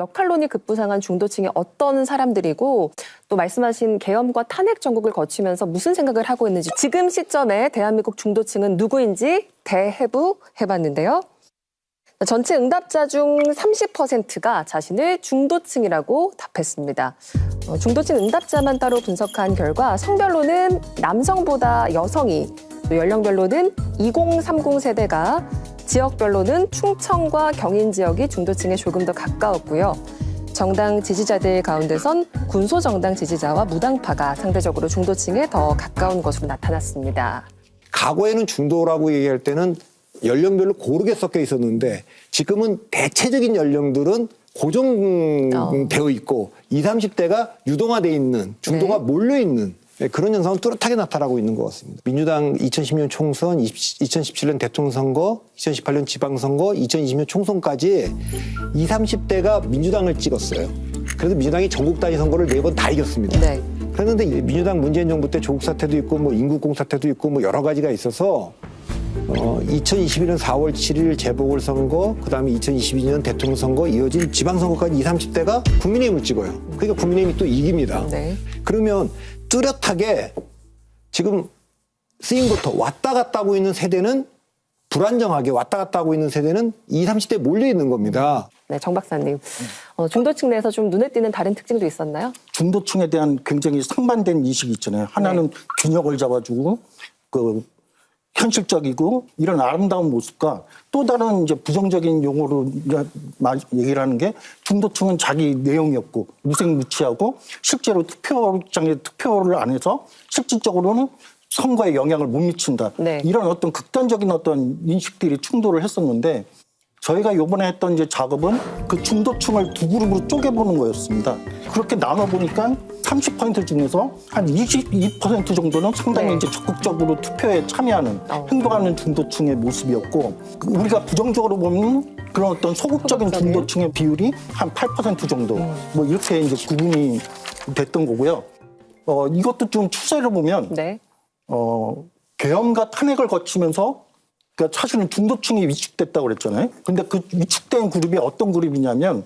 역할론이 급부상한 중도층이 어떤 사람들이고 또 말씀하신 계엄과 탄핵 정국을 거치면서 무슨 생각을 하고 있는지 지금 시점에 대한민국 중도층은 누구인지 대해부해봤는데요. 전체 응답자 중 30%가 자신을 중도층이라고 답했습니다. 중도층 응답자만 따로 분석한 결과 성별로는 남성보다 여성이, 또 연령별로는 2030 세대가, 지역별로는 충청과 경인 지역이 중도층에 조금 더 가까웠고요. 정당 지지자들 가운데선 군소정당 지지자와 무당파가 상대적으로 중도층에 더 가까운 것으로 나타났습니다. 과거에는 중도라고 얘기할 때는 연령별로 고르게 섞여 있었는데 지금은 대체적인 연령들은 고정되어 있고 20, 30대가 유동화되어 있는 중도가 몰려있는 그런 현상은 뚜렷하게 나타나고 있는 것 같습니다. 민주당 2010년 총선, 2017년 대통령 선거, 2018년 지방선거, 2020년 총선까지 20, 30대가 민주당을 찍었어요. 그래서 민주당이 전국 단위 선거를 4번 다 이겼습니다. 네. 그런데 민주당 문재인 정부 때 조국 사태도 있고 뭐 인국공 사태도 있고 뭐 여러 가지가 있어서 2021년 4월 7일 재보궐선거, 그다음에 2022년 대통령 선거 이어진 지방선거까지 20, 30대가 국민의힘을 찍어요. 그러니까 국민의힘이 또 이깁니다. 네. 그러면 뚜렷하게 지금 스윙부터 왔다 갔다 하고 있는 세대는 불안정하게 왔다 갔다 하고 있는 세대는 20, 30대에 몰려 있는 겁니다. 네, 정 박사님. 중도층 내에서 좀 눈에 띄는 다른 특징도 있었나요? 중도층에 대한 굉장히 상반된 인식이 있잖아요. 하나는 균형을 잡아주고 현실적이고 이런 아름다운 모습과 또 다른 이제 부정적인 용어로 얘기를 하는 게 중도층은 자기 내용이었고 무색무취하고 실제로 투표장에 투표를 안 해서 실질적으로는 선거에 영향을 못 미친다. 네. 이런 어떤 극단적인 어떤 인식들이 충돌을 했었는데 저희가 이번에 했던 이제 작업은 그 중도층을 두 그룹으로 쪼개보는 거였습니다. 그렇게 나눠보니까 30% 중에서 한 22% 정도는 상당히 네. 이제 적극적으로 투표에 참여하는, 행동하는 중도층의 모습이었고, 우리가 부정적으로 보면 그런 어떤 소극적인 중도층의 비율이 한 8% 정도, 뭐 이렇게 이제 구분이 됐던 거고요. 이것도 좀 추세를 보면, 네. 계엄과 탄핵을 거치면서 그러니까 사실은 중도층이 위축됐다고 그랬잖아요. 근데 그 위축된 그룹이 어떤 그룹이냐면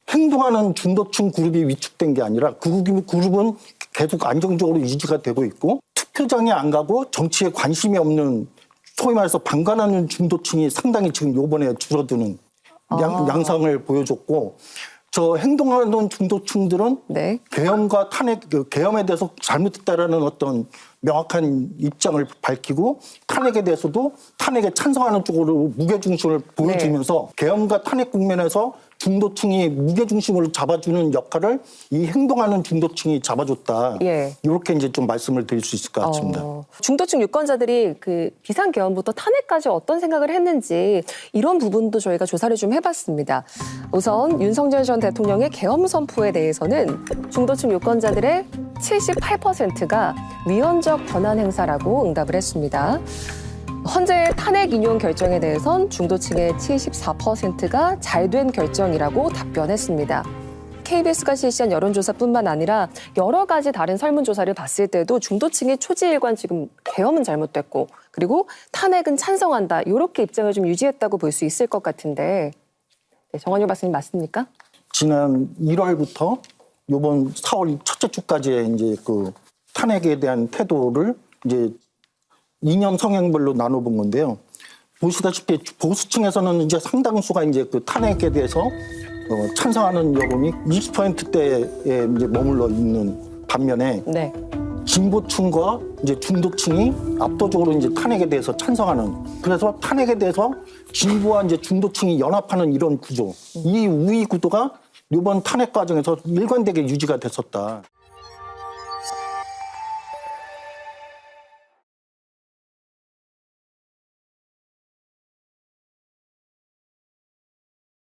행동하는 중도층 그룹이 위축된 게 아니라 그 그룹은 계속 안정적으로 유지가 되고 있고 투표장에 안 가고 정치에 관심이 없는 소위 말해서 방관하는 중도층이 상당히 지금 요번에 줄어드는 양상을 보여줬고 저 행동하는 중도층들은 네. 계엄과 탄핵, 계엄에 대해서 잘못했다라는 어떤 명확한 입장을 밝히고 탄핵에 대해서도 탄핵에 찬성하는 쪽으로 무게중심을 보여주면서 계엄과 탄핵 국면에서 중도층이 무게중심을 잡아주는 역할을 이 행동하는 중도층이 잡아줬다. 예. 이렇게 이제 좀 말씀을 드릴 수 있을 것 같습니다. 중도층 유권자들이 그 비상계엄부터 탄핵까지 어떤 생각을 했는지 이런 부분도 저희가 조사를 좀 해봤습니다. 우선 윤석열 전 대통령의 계엄 선포에 대해서는 중도층 유권자들의 78%가 위헌적 권한 행사라고 응답을 했습니다. 헌재 탄핵 인용 결정에 대해선 중도층의 74%가 잘된 결정이라고 답변했습니다. KBS가 실시한 여론조사뿐만 아니라 여러 가지 다른 설문조사를 봤을 때도 중도층의 초지일관 지금 계엄은 잘못됐고 그리고 탄핵은 찬성한다 이렇게 입장을 좀 유지했다고 볼 수 있을 것 같은데 네, 정원효 박사님 맞습니까? 지난 1월부터 이번 4월 첫째 주까지의 이제 그 탄핵에 대한 태도를 이제 이념 성향별로 나눠본 건데요. 보시다시피 보수층에서는 이제 상당수가 이제 그 탄핵에 대해서 찬성하는 여론이 20%대에 이제 머물러 있는 반면에 네. 진보층과 이제 중도층이 압도적으로 이제 탄핵에 대해서 찬성하는 그래서 탄핵에 대해서 진보와 이제 중도층이 연합하는 이런 구조 이 우위 구도가 이번 탄핵 과정에서 일관되게 유지가 됐었다.